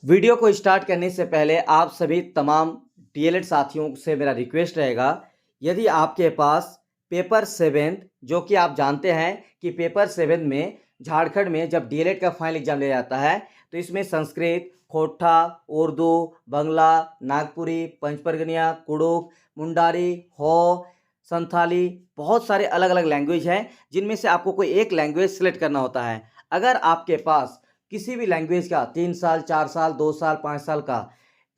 Video को start करने से पहले आप सभी तमाम डीएलएड साथियों से मेरा रिक्वेस्ट रहेगा, यदि आपके पास पेपर 7 जो कि आप जानते हैं कि पेपर 7 में झारखंड में जब डीएलएड का फाइनल एग्जाम लिया जाता है तो इसमें संस्कृत, खोटा, उर्दू, बंगला, नागपुरी, पंचपरगनिया, कुडुख, मुंडारी, हो, संथाली, बहुत सारे अलग अलग लैंग्वेज हैं जिनमें से आपको कोई एक लैंग्वेज सेलेक्ट करना होता है। अगर आपके पास किसी भी लैंग्वेज का 3 साल, 4 साल, 2 साल, 5 साल का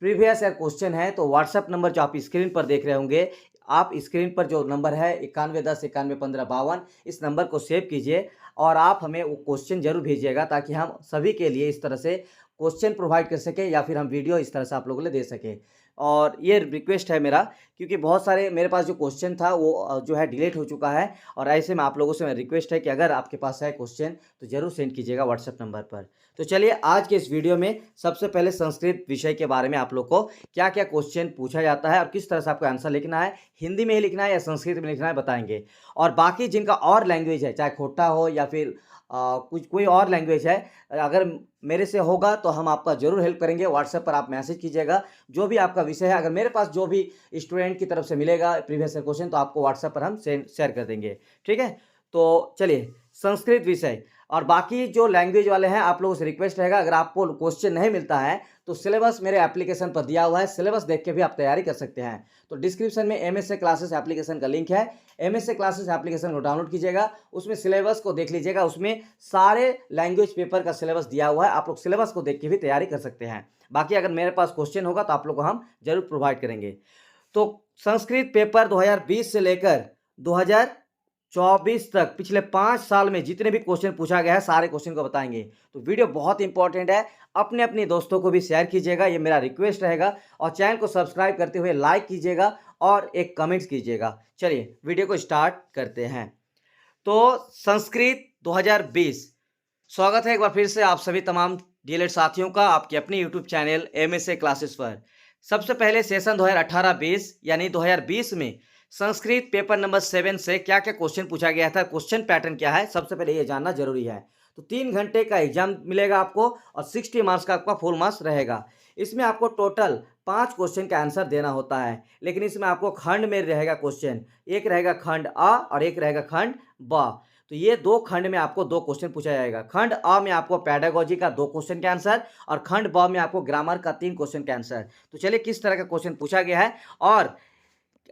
प्रीवियस ईयर क्वेश्चन है तो व्हाट्सएप नंबर जो आप स्क्रीन पर देख रहे होंगे, आप स्क्रीन पर जो नंबर है 9110911552 इस नंबर को सेव कीजिए और आप हमें वो क्वेश्चन ज़रूर भेजिएगा ताकि हम सभी के लिए इस तरह से क्वेश्चन प्रोवाइड कर सकें या फिर हम वीडियो इस तरह से आप लोगों को दे सकें। और ये रिक्वेस्ट है मेरा क्योंकि बहुत सारे मेरे पास जो क्वेश्चन था वो जो है डिलीट हो चुका है और ऐसे में आप लोगों से मेरा रिक्वेस्ट है कि अगर आपके पास है क्वेश्चन तो ज़रूर सेंड कीजिएगा व्हाट्सएप नंबर पर। तो चलिए आज के इस वीडियो में सबसे पहले संस्कृत विषय के बारे में आप लोग को क्या क्या क्वेश्चन पूछा जाता है और किस तरह से आपको आंसर लिखना है, हिंदी में ही लिखना है या संस्कृत में लिखना है बताएंगे। और बाकी जिनका और लैंग्वेज है, चाहे खोटा हो या फिर कुछ कोई और लैंग्वेज है, अगर मेरे से होगा तो हम आपका ज़रूर हेल्प करेंगे। व्हाट्सएप पर आप मैसेज कीजिएगा जो भी आपका विषय है, अगर मेरे पास जो भी स्टूडेंट की तरफ से मिलेगा प्रीवियस ईयर क्वेश्चन तो आपको व्हाट्सएप पर हम शेयर कर देंगे। ठीक है, तो चलिए संस्कृत विषय और बाकी जो लैंग्वेज वाले हैं आप लोगों से रिक्वेस्ट रहेगा, अगर आपको क्वेश्चन नहीं मिलता है तो सिलेबस मेरे एप्लीकेशन पर दिया हुआ है, सिलेबस देख के भी आप तैयारी कर सकते हैं। तो डिस्क्रिप्शन में एमएसए क्लासेस एप्लीकेशन का लिंक है, एमएसए क्लासेस एप्लीकेशन को डाउनलोड कीजिएगा, उसमें सिलेबस को देख लीजिएगा, उसमें सारे लैंग्वेज पेपर का सिलेबस दिया हुआ है, आप लोग सिलेबस को देख के भी तैयारी कर सकते हैं। बाकी अगर मेरे पास क्वेश्चन होगा तो आप लोग को हम जरूर प्रोवाइड करेंगे। तो संस्कृत पेपर 2020 से लेकर 2024 तक पिछले 5 साल में जितने भी क्वेश्चन पूछा गया है सारे क्वेश्चन को बताएंगे। तो वीडियो बहुत इंपॉर्टेंट है, अपने अपने दोस्तों को भी शेयर कीजिएगा, ये मेरा रिक्वेस्ट रहेगा। और चैनल को सब्सक्राइब करते हुए लाइक कीजिएगा और एक कमेंट्स कीजिएगा। चलिए वीडियो को स्टार्ट करते हैं। तो संस्कृत 2020 स्वागत है एक बार फिर से आप सभी तमाम डीएलएड साथियों का आपके अपने यूट्यूब चैनल एमएसए क्लासेस पर। सबसे पहले सेशन 2018-20 यानी 2020 में संस्कृत पेपर नंबर 7 से क्या क्या क्वेश्चन पूछा गया था, क्वेश्चन पैटर्न क्या है, सबसे पहले ये जानना जरूरी है। तो 3 घंटे का एग्जाम मिलेगा आपको और 60 मार्क्स का आपका फुल मार्क्स रहेगा। इसमें आपको टोटल 5 क्वेश्चन का आंसर देना होता है, लेकिन इसमें आपको खंड में रहेगा क्वेश्चन, एक रहेगा खंड अ और एक रहेगा खंड ब। तो ये 2 खंड में आपको 2 क्वेश्चन पूछा जाएगा। खंड अ में आपको पेडागोजी का 2 क्वेश्चन का आंसर और खंड ब में आपको ग्रामर का 3 क्वेश्चन का आंसर। तो चलिए किस तरह का क्वेश्चन पूछा गया है और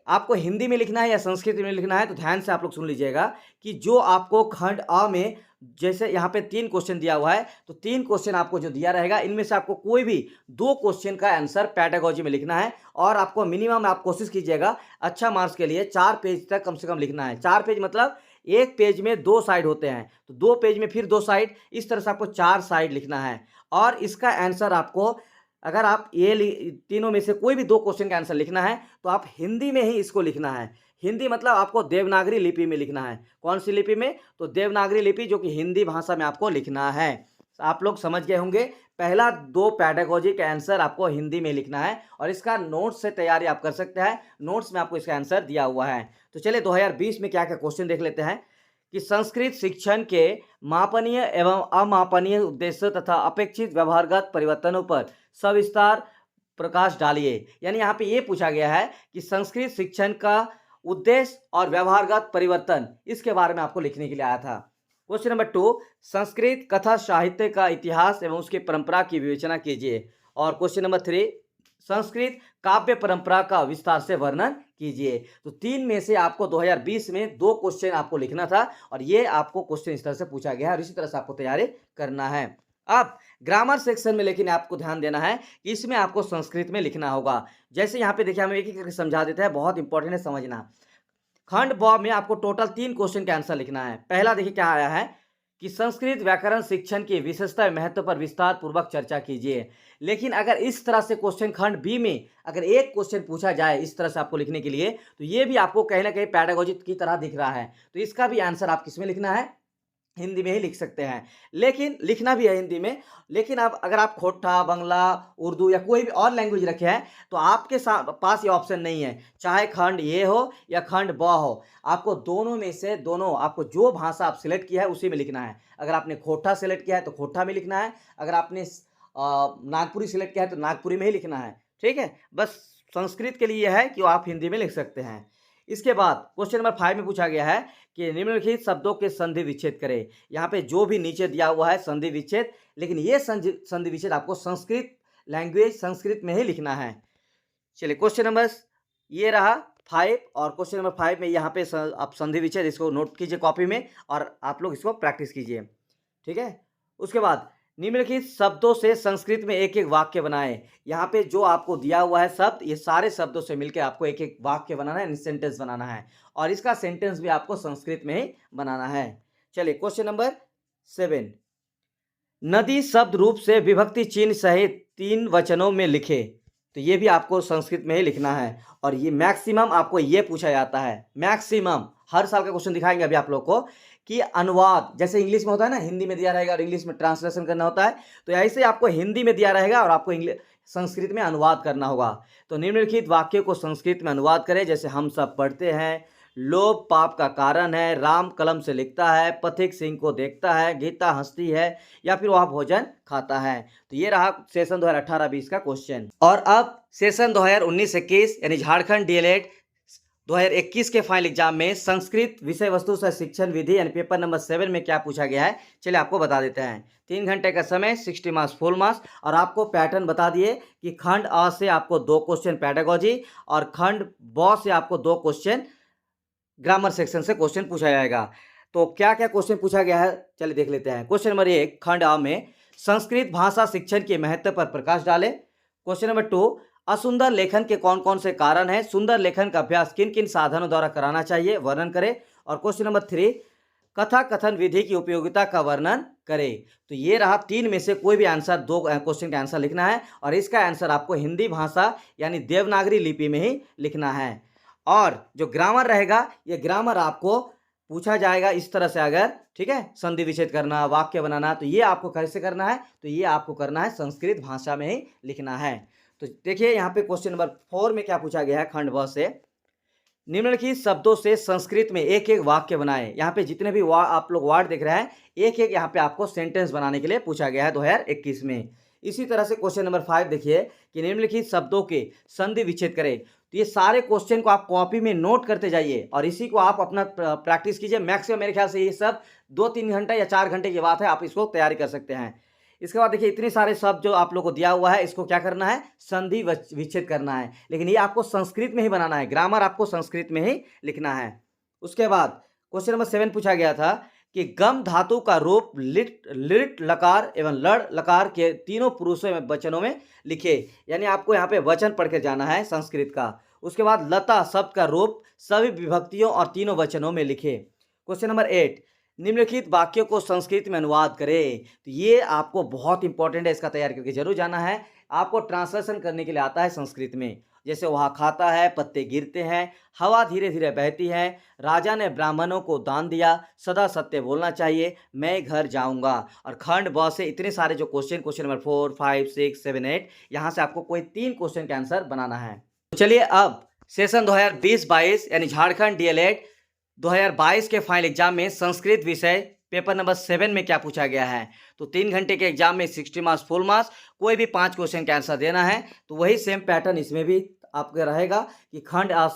आपको हिंदी में लिखना है या संस्कृत में लिखना है तो ध्यान से आप लोग सुन लीजिएगा कि जो आपको खंड अ में जैसे यहाँ पे 3 क्वेश्चन दिया हुआ है तो 3 क्वेश्चन आपको जो दिया रहेगा इनमें से आपको कोई भी 2 क्वेश्चन का आंसर पेडागोजी में लिखना है और आपको मिनिमम आप कोशिश कीजिएगा अच्छा मार्क्स के लिए 4 पेज तक कम से कम लिखना है। 4 पेज मतलब एक पेज में 2 साइड होते हैं तो 2 पेज में फिर 2 साइड, इस तरह से आपको 4 साइड लिखना है। और इसका आंसर आपको अगर आप ये तीनों में से कोई भी 2 क्वेश्चन का आंसर लिखना है तो आप हिंदी में ही इसको लिखना है। हिंदी मतलब आपको देवनागरी लिपि में लिखना है। कौन सी लिपि में? तो देवनागरी लिपि, जो कि हिंदी भाषा में आपको लिखना है। आप लोग समझ गए होंगे, पहला 2 पेडागोजी का आंसर आपको हिंदी में लिखना है और इसका नोट्स से तैयारी आप कर सकते हैं। नोट्स में आपको इसका आंसर दिया हुआ है। तो चलिए 2020 में क्या क्या क्वेश्चन देख लेते हैं कि संस्कृत शिक्षण के मापनीय एवं अमापनीय उद्देश्य तथा अपेक्षित व्यवहारगत परिवर्तनों पर सविस्तार प्रकाश डालिए। यानी यहाँ पे ये पूछा गया है कि संस्कृत शिक्षण का उद्देश्य और व्यवहारगत परिवर्तन, इसके बारे में आपको लिखने के लिए आया था। क्वेश्चन नंबर 2, संस्कृत कथा साहित्य का इतिहास एवं उसकी परंपरा की विवेचना कीजिए। और क्वेश्चन नंबर 3, संस्कृत काव्य परंपरा का विस्तार से वर्णन कीजिए। तो 3 में से आपको 2020 में 2 क्वेश्चन आपको लिखना था और ये आपको क्वेश्चन इस तरह से पूछा गया है और इसी तरह से आपको तैयारी करना है। अब ग्रामर सेक्शन में लेकिन आपको ध्यान देना है कि इसमें आपको संस्कृत में लिखना होगा। जैसे यहाँ पे देखिए हम एक एक करके समझा देते हैं, बहुत इंपॉर्टेंट है समझना। खंड ब में आपको टोटल 3 क्वेश्चन का आंसर लिखना है। पहला देखिए क्या आया है कि संस्कृत व्याकरण शिक्षण की विशेषता एवं महत्व पर विस्तार पूर्वक चर्चा कीजिए। लेकिन अगर इस तरह से क्वेश्चन खंड बी में अगर एक क्वेश्चन पूछा जाए इस तरह से आपको लिखने के लिए तो ये भी आपको कहीं ना कहीं पैडागोजी की तरह दिख रहा है। तो इसका भी आंसर आप किस में लिखना है? हिंदी में ही लिख सकते हैं, लेकिन लिखना भी है हिंदी में। लेकिन अब अगर आप खोटा, बंगला, उर्दू या कोई भी और लैंग्वेज रखे हैं तो आपके पास ये ऑप्शन नहीं है, चाहे खंड ये हो या खंड ब हो, आपको दोनों में से दोनों, आपको जो भाषा आप सिलेक्ट किया है उसी में लिखना है। अगर आपने खोटा सिलेक्ट किया है तो खोटा में लिखना है, अगर आपने नागपुरी सिलेक्ट किया है तो नागपुरी में ही लिखना है, ठीक है। बस संस्कृत के लिए है कि आप हिंदी में लिख सकते हैं। इसके बाद क्वेश्चन नंबर 5 में पूछा गया है कि निम्नलिखित शब्दों के संधि विच्छेद करें। यहाँ पे जो भी नीचे दिया हुआ है संधि विच्छेद, लेकिन ये संधि विच्छेद आपको संस्कृत लैंग्वेज संस्कृत में ही लिखना है। चलिए क्वेश्चन नंबर ये रहा 5, और क्वेश्चन नंबर 5 में यहाँ पे आप संधि विच्छेद इसको नोट कीजिए कॉपी में और आप लोग इसको प्रैक्टिस कीजिए, ठीक है। उसके बाद निम्नलिखित शब्दों से संस्कृत में एक एक वाक्य बनाएं। यहाँ पे जो आपको दिया हुआ है शब्द, ये सारे शब्दों से मिलकर आपको एक एक वाक्य बनाना है, सेंटेंस बनाना है, और इसका सेंटेंस भी आपको संस्कृत में ही बनाना है। चलिए क्वेश्चन नंबर 7, नदी शब्द रूप से विभक्ति चिन्ह सहित 3 वचनों में लिखे। तो ये भी आपको संस्कृत में ही लिखना है, और ये मैक्सिमम आपको ये पूछा जाता है, मैक्सिमम हर साल का क्वेश्चन दिखाएंगे अभी आप लोग को कि अनुवाद जैसे इंग्लिश में होता है ना, हिंदी में दिया रहेगा और इंग्लिश में ट्रांसलेशन करना होता है, तो ऐसे आपको हिंदी में दिया रहेगा और आपको संस्कृत में अनुवाद करना होगा। तो निम्नलिखित वाक्य को संस्कृत में अनुवाद करें, जैसे हम सब पढ़ते हैं, लोभ पाप का कारण है, राम कलम से लिखता है, पथिक सिंह को देखता है, गीता हंसती है, या फिर वह भोजन खाता है। तो ये रहा सेशन 2018-20 का क्वेश्चन। और अब सेशन 2019-21 यानी झारखंड डीएलएड 2021 के फाइनल एग्जाम में संस्कृत विषय वस्तु सह शिक्षण विधि यानी पेपर नंबर 7 में क्या पूछा गया है, चलिए आपको बता देते हैं। 3 घंटे का समय, 60 मार्क्स फुल मार्क्स, और आपको पैटर्न बता दिए कि खंड अ से आपको 2 क्वेश्चन पेडागोजी और खंड ब से आपको 2 क्वेश्चन ग्रामर सेक्शन से क्वेश्चन पूछा जाएगा। तो क्या क्या क्वेश्चन पूछा गया है, चलिए देख लेते हैं। क्वेश्चन नंबर 1 खंड अ में संस्कृत भाषा शिक्षण के महत्व पर प्रकाश डाले। क्वेश्चन नंबर 2 असुंदर लेखन के कौन कौन से कारण हैं, सुंदर लेखन का अभ्यास किन किन साधनों द्वारा कराना चाहिए, वर्णन करें। और क्वेश्चन नंबर 3 कथा कथन विधि की उपयोगिता का वर्णन करें। तो ये रहा 3 में से कोई भी आंसर, 2 क्वेश्चन का आंसर लिखना है, और इसका आंसर आपको हिंदी भाषा यानी देवनागरी लिपि में ही लिखना है। और जो ग्रामर रहेगा, ये ग्रामर आपको पूछा जाएगा इस तरह से, अगर ठीक है, संधि विच्छेद करना, वाक्य बनाना, तो ये आपको कैसे करना है, तो ये आपको करना है संस्कृत भाषा में ही लिखना है। तो देखिए यहाँ पे क्वेश्चन नंबर 4 में क्या पूछा गया है, खंड ब से निम्नलिखित शब्दों से संस्कृत में एक एक वाक्य बनाएं। यहाँ पे जितने भी आप लोग वर्ड देख रहे हैं, एक एक यहाँ पे आपको सेंटेंस बनाने के लिए पूछा गया है 2021 में। इसी तरह से क्वेश्चन नंबर 5 देखिए कि निम्नलिखित शब्दों के संधि विच्छेद करें। तो ये सारे क्वेश्चन को आप कॉपी में नोट करते जाइए और इसी को आप अपना प्रैक्टिस कीजिए। मैक्सिमम मेरे ख्याल से ये सब 2-3 घंटे या 4 घंटे की बात है, आप इसको तैयारी कर सकते हैं। इसके बाद देखिए इतने सारे शब्द जो आप लोग को दिया हुआ है, इसको क्या करना है, संधि विच्छेद करना है, लेकिन ये आपको संस्कृत में ही बनाना है, ग्रामर आपको संस्कृत में ही लिखना है। उसके बाद क्वेश्चन नंबर 7 पूछा गया था कि गम धातु का रूप लिट लकार एवं लड़ लकार के तीनों पुरुषों में वचनों में लिखे। यानी आपको यहाँ पे वचन पढ़ के जाना है संस्कृत का। उसके बाद लता शब्द का रूप सभी विभक्तियों और तीनों वचनों में लिखे। क्वेश्चन नंबर 8 निम्नलिखित वाक्यों को संस्कृत में अनुवाद करें। तो ये आपको बहुत इंपॉर्टेंट है, इसका तैयार करके जरूर जाना है। आपको ट्रांसलेशन करने के लिए आता है संस्कृत में, जैसे वहाँ खाता है, पत्ते गिरते हैं, हवा धीरे धीरे बहती है, राजा ने ब्राह्मणों को दान दिया, सदा सत्य बोलना चाहिए, मैं घर जाऊंगा। और खंड ब से इतने सारे जो क्वेश्चन नंबर 4, 5, 6, 7, 8, यहाँ से आपको कोई 3 क्वेश्चन का आंसर बनाना है। तो चलिए अब सेशन 2020-22 यानी झारखंड डीएलएड 2022 के फाइनल एग्जाम में संस्कृत विषय पेपर नंबर 7 में क्या पूछा गया है। तो 3 घंटे के एग्जाम में 60 मार्क्स फुल मार्क्स, कोई भी 5 क्वेश्चन का आंसर देना है। तो वही सेम पैटर्न इसमें भी आपका रहेगा कि खंड आ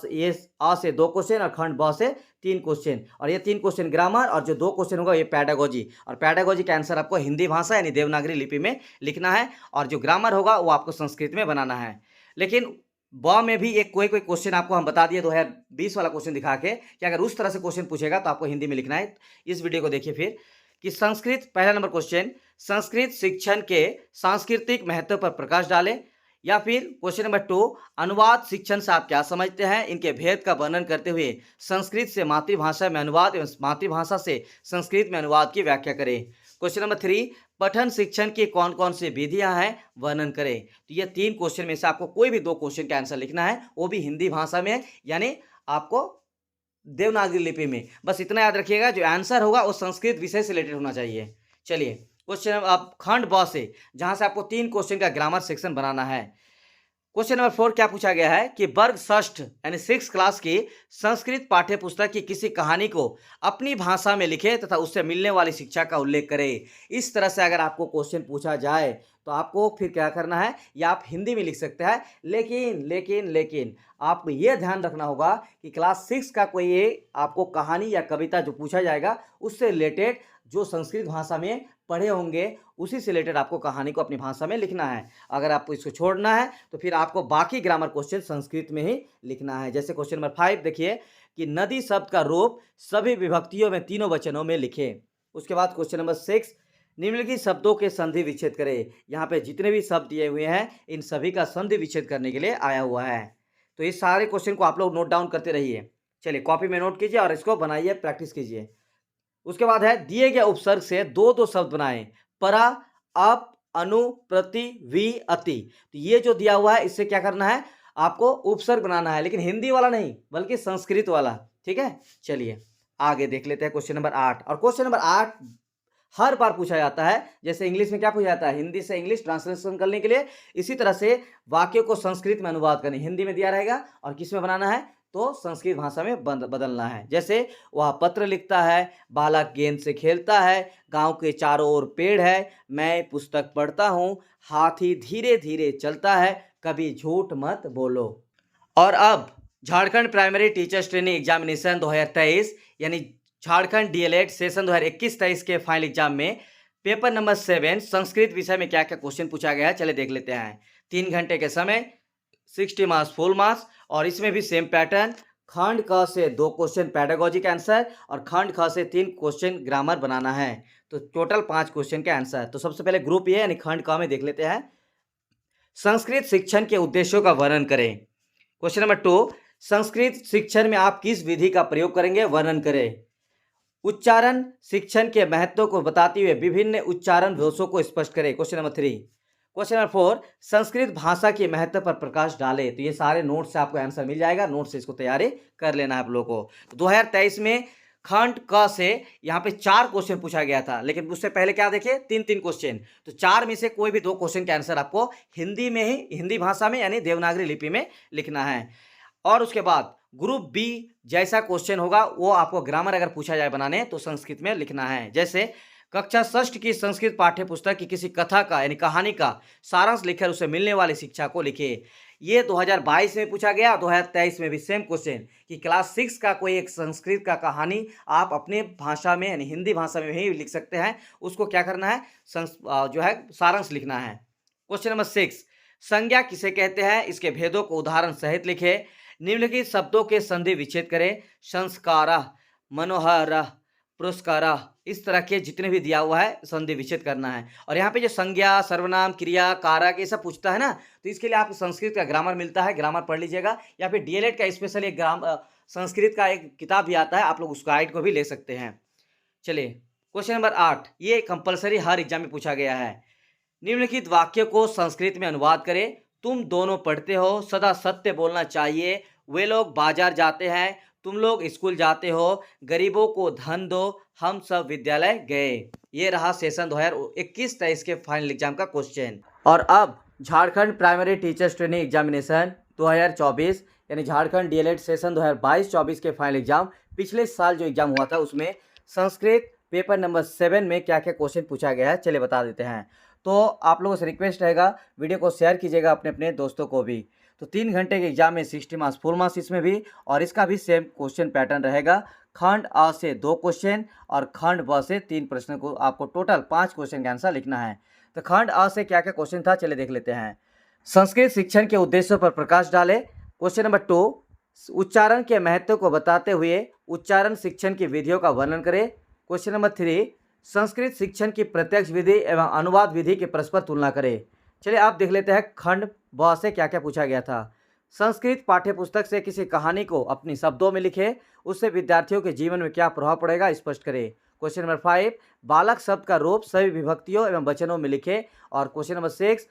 से 2 क्वेश्चन और खंड ब से 3 क्वेश्चन, और ये 3 क्वेश्चन ग्रामर, और जो 2 क्वेश्चन होगा ये पैडागोजी। और पैडागोजी का आंसर आपको हिंदी भाषा यानी देवनागरी लिपि में लिखना है, और जो ग्रामर होगा वो आपको संस्कृत में बनाना है। लेकिन ब में भी एक कोई क्वेश्चन आपको हम बता दिए 2020 वाला क्वेश्चन दिखा के कि अगर उस तरह से क्वेश्चन पूछेगा तो आपको हिंदी में लिखना है। इस वीडियो को देखिए फिर कि संस्कृत, पहला नंबर क्वेश्चन, संस्कृत शिक्षण के सांस्कृतिक महत्व पर प्रकाश डालें। या फिर क्वेश्चन नंबर 2 अनुवाद शिक्षण से आप क्या समझते हैं, इनके भेद का वर्णन करते हुए संस्कृत से मातृभाषा में अनुवाद एवं मातृभाषा से संस्कृत में अनुवाद की व्याख्या करें। क्वेश्चन नंबर 3 पठन शिक्षण की कौन कौन सी विधियां हैं, वर्णन करें। तो ये 3 क्वेश्चन में से आपको कोई भी 2 क्वेश्चन का आंसर लिखना है, वो भी हिंदी भाषा में, यानी आपको देवनागरी लिपि में। बस इतना याद रखिएगा, जो आंसर होगा वो संस्कृत विषय से रिलेटेड होना चाहिए। चलिए क्वेश्चन अब खंड ब से, जहां से आपको 3 क्वेश्चन का ग्रामर सेक्शन बनाना है। क्वेश्चन नंबर 4 क्या पूछा गया है कि वर्ग षष्ठ यानी 6 क्लास की संस्कृत पाठ्य पुस्तक की किसी कहानी को अपनी भाषा में लिखे तथा उससे मिलने वाली शिक्षा का उल्लेख करे। इस तरह से अगर आपको क्वेश्चन पूछा जाए तो आपको फिर क्या करना है, या आप हिंदी में लिख सकते हैं, लेकिन आपको यह ध्यान रखना होगा कि क्लास 6 का कोई ये आपको कहानी या कविता जो पूछा जाएगा उससे रिलेटेड जो संस्कृत भाषा में पढ़े होंगे उसी से रिलेटेड आपको कहानी को अपनी भाषा में लिखना है। अगर आपको इसको छोड़ना है तो फिर आपको बाकी ग्रामर क्वेश्चन संस्कृत में ही लिखना है। जैसे क्वेश्चन नंबर 5 देखिए कि नदी शब्द का रूप सभी विभक्तियों में तीनों वचनों में लिखे। उसके बाद क्वेश्चन नंबर 6 निम्नलिखित शब्दों के संधि विच्छेद करें। यहाँ पे जितने भी शब्द दिए हुए हैं इन सभी का संधि विच्छेद करने के लिए आया हुआ है। तो इस सारे क्वेश्चन को आप लोग नोट डाउन करते रहिए। चलिए कॉपी में नोट कीजिए और इसको बनाइए, प्रैक्टिस कीजिए। उसके बाद है दिए गए उपसर्ग से दो दो शब्द बनाएं, परा, अप, अनु, प्रति, वि, अति। तो ये जो दिया हुआ है इससे क्या करना है, आपको उपसर्ग बनाना है, लेकिन हिंदी वाला नहीं बल्कि संस्कृत वाला। ठीक है, चलिए आगे देख लेते हैं क्वेश्चन नंबर 8। और क्वेश्चन नंबर 8 हर बार पूछा जाता है। जैसे इंग्लिश में क्या पूछा जाता है, हिंदी से इंग्लिश ट्रांसलेशन करने के लिए, इसी तरह से वाक्यों को संस्कृत में अनुवाद करने, हिंदी में दिया रहेगा और किस में बनाना है तो संस्कृत भाषा में बदलना है। जैसे वह पत्र लिखता है, बालक गेंद से खेलता है, गांव के चारों ओर पेड़ है, मैं पुस्तक पढ़ता हूँ, हाथी धीरे धीरे चलता है, कभी झूठ मत बोलो। और अब Jharkhand primary teachers training examination 2023 यानी झारखंड डीएलएड सेशन 2021-23 के फाइनल एग्जाम में पेपर नंबर 7 संस्कृत विषय में क्या क्या क्वेश्चन पूछा गया है, चले देख लेते हैं। 3 घंटे के समय, 60 मार्क्स फुल मार्क्स, और इसमें भी सेम पैटर्न, खंड क से 2 क्वेश्चन पैडागोजी का आंसर और खंड ख से 3 क्वेश्चन ग्रामर बनाना है। तो टोटल 5 क्वेश्चन का आंसर। तो सबसे पहले ग्रुप ए यानी खंड क में देख लेते हैं। संस्कृत शिक्षण के उद्देश्यों का वर्णन करें। क्वेश्चन नंबर 2 संस्कृत शिक्षण में आप किस विधि का प्रयोग करेंगे, वर्णन करें। उच्चारण शिक्षण के महत्व को बताते हुए विभिन्न उच्चारण दोषों को स्पष्ट करें। Question number 3। Question number 4 Sanskrit भाषा के महत्व पर प्रकाश डालें। तो ये सारे नोट से आपको आंसर मिल जाएगा, नोट से इसको तैयारी कर लेना है आप लोगों को। तो 2023 में खंड क से यहाँ पे 4 क्वेश्चन पूछा गया था, लेकिन उससे पहले क्या देखे 3-3 क्वेश्चन। तो 4 में से कोई भी 2 क्वेश्चन के आंसर आपको हिंदी में ही, हिंदी भाषा में यानी देवनागरी लिपि में लिखना है। और उसके बाद ग्रुप बी जैसा क्वेश्चन होगा वो आपको ग्रामर अगर पूछा जाए बनाने तो संस्कृत में लिखना है। जैसे कक्षा षष्ठ की संस्कृत पाठ्य पुस्तक की किसी कथा का यानी कहानी का सारांश लिखकर उसे मिलने वाली शिक्षा को लिखे। ये 2022 में पूछा गया, 2023 में भी सेम क्वेश्चन कि क्लास 6 का कोई एक संस्कृत का कहानी आप अपने भाषा में यानी हिंदी भाषा में ही लिख सकते हैं। उसको क्या करना है, जो है सारांश लिखना है। क्वेश्चन नंबर 6 संज्ञा किसे कहते हैं, इसके भेदों को उदाहरण सहित लिखे। निम्नलिखित शब्दों के संधि विच्छेद करें। संस्कारः, मनोहरः, पुरस्कारः, इस तरह के जितने भी दिया हुआ है संधि विच्छेद करना है। और यहाँ पे जो संज्ञा, सर्वनाम, क्रिया, कारक ये सब पूछता है ना, तो इसके लिए आपको संस्कृत का ग्रामर मिलता है, ग्रामर पढ़ लीजिएगा। या फिर डीएलएड का स्पेशल एक संस्कृत का एक किताब भी आता है, आप लोग उस गाइड को भी ले सकते हैं। चलिए क्वेश्चन नंबर 8 ये कंपलसरी हर एग्जाम में पूछा गया है। निम्नलिखित वाक्य को संस्कृत में अनुवाद करें। तुम दोनों पढ़ते हो, सदा सत्य बोलना चाहिए, वे लोग बाजार जाते हैं, तुम लोग स्कूल जाते हो, गरीबों को धन दो, हम सब विद्यालय गए। ये रहा सेशन 2021-23 के फाइनल एग्जाम का क्वेश्चन। और अब Jharkhand primary teachers training examination 2024 यानी झारखंड डीएलएड सेशन 2022-24 के फाइनल एग्जाम, पिछले साल जो एग्जाम हुआ था उसमें संस्कृत पेपर नंबर 7 में क्या क्या क्वेश्चन पूछा गया है, चलिए बता देते हैं। तो आप लोगों से रिक्वेस्ट रहेगा वीडियो को शेयर कीजिएगा अपने अपने दोस्तों को भी। तो 3 घंटे के एग्जाम में 60 मार्क्स फुल मार्क्स इसमें भी, और इसका भी सेम क्वेश्चन पैटर्न रहेगा। खंड अ से 2 क्वेश्चन और खंड ब से 3 प्रश्न को आपको टोटल 5 क्वेश्चन का आंसर लिखना है। तो खंड अ से क्या क्या क्वेश्चन था, चलिए देख लेते हैं। संस्कृत शिक्षण के उद्देश्यों पर प्रकाश डाले। क्वेश्चन नंबर 2 उच्चारण के महत्व को बताते हुए उच्चारण शिक्षण की विधियों का वर्णन करें। क्वेश्चन नंबर 3 संस्कृत शिक्षण की प्रत्यक्ष विधि एवं अनुवाद विधि की परस्पर तुलना करें। चलिए आप देख लेते हैं खंड ब से क्या क्या पूछा गया था। संस्कृत पाठ्यपुस्तक से किसी कहानी को अपनी शब्दों में लिखे, उससे विद्यार्थियों के जीवन में क्या प्रभाव पड़ेगा स्पष्ट करें। क्वेश्चन नंबर 5 बालक शब्द का रूप सभी विभक्तियों एवं वचनों में लिखे। और क्वेश्चन नंबर 6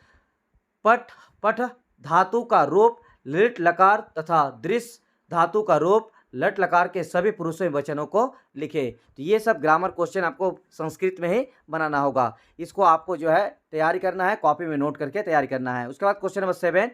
पठ धातु का रूप लिट लकार तथा दृश्य धातु का रूप लट लकार के सभी पुरुषों वचनों को लिखे। तो ये सब ग्रामर क्वेश्चन आपको संस्कृत में ही बनाना होगा। इसको आपको जो है तैयारी करना है, कॉपी में नोट करके तैयारी करना है। उसके बाद क्वेश्चन नंबर 7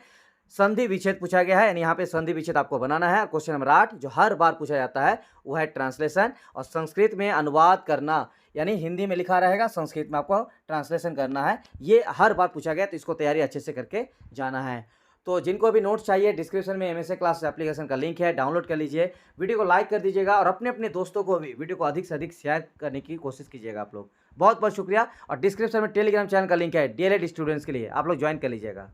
संधि विच्छेद पूछा गया है, यानी यहाँ पे संधि विच्छेद आपको बनाना है। क्वेश्चन नंबर 8 जो हर बार पूछा जाता है वो है ट्रांसलेशन, और संस्कृत में अनुवाद करना, यानी हिंदी में लिखा रहेगा, संस्कृत में आपको ट्रांसलेशन करना है। ये हर बार पूछा गया, तो इसको तैयारी अच्छे से करके जाना है। तो जिनको भी नोट्स चाहिए, डिस्क्रिप्शन में एमएसए क्लास एप्लीकेशन का लिंक है, डाउनलोड कर लीजिए। वीडियो को लाइक कर दीजिएगा और अपने अपने दोस्तों को भी वीडियो को अधिक से अधिक शेयर करने की कोशिश कीजिएगा आप लोग। बहुत बहुत शुक्रिया। और डिस्क्रिप्शन में टेलीग्राम चैनल का लिंक है डीएलएड स्टूडेंट्स के लिए, आप लोग ज्वाइन कर लीजिएगा।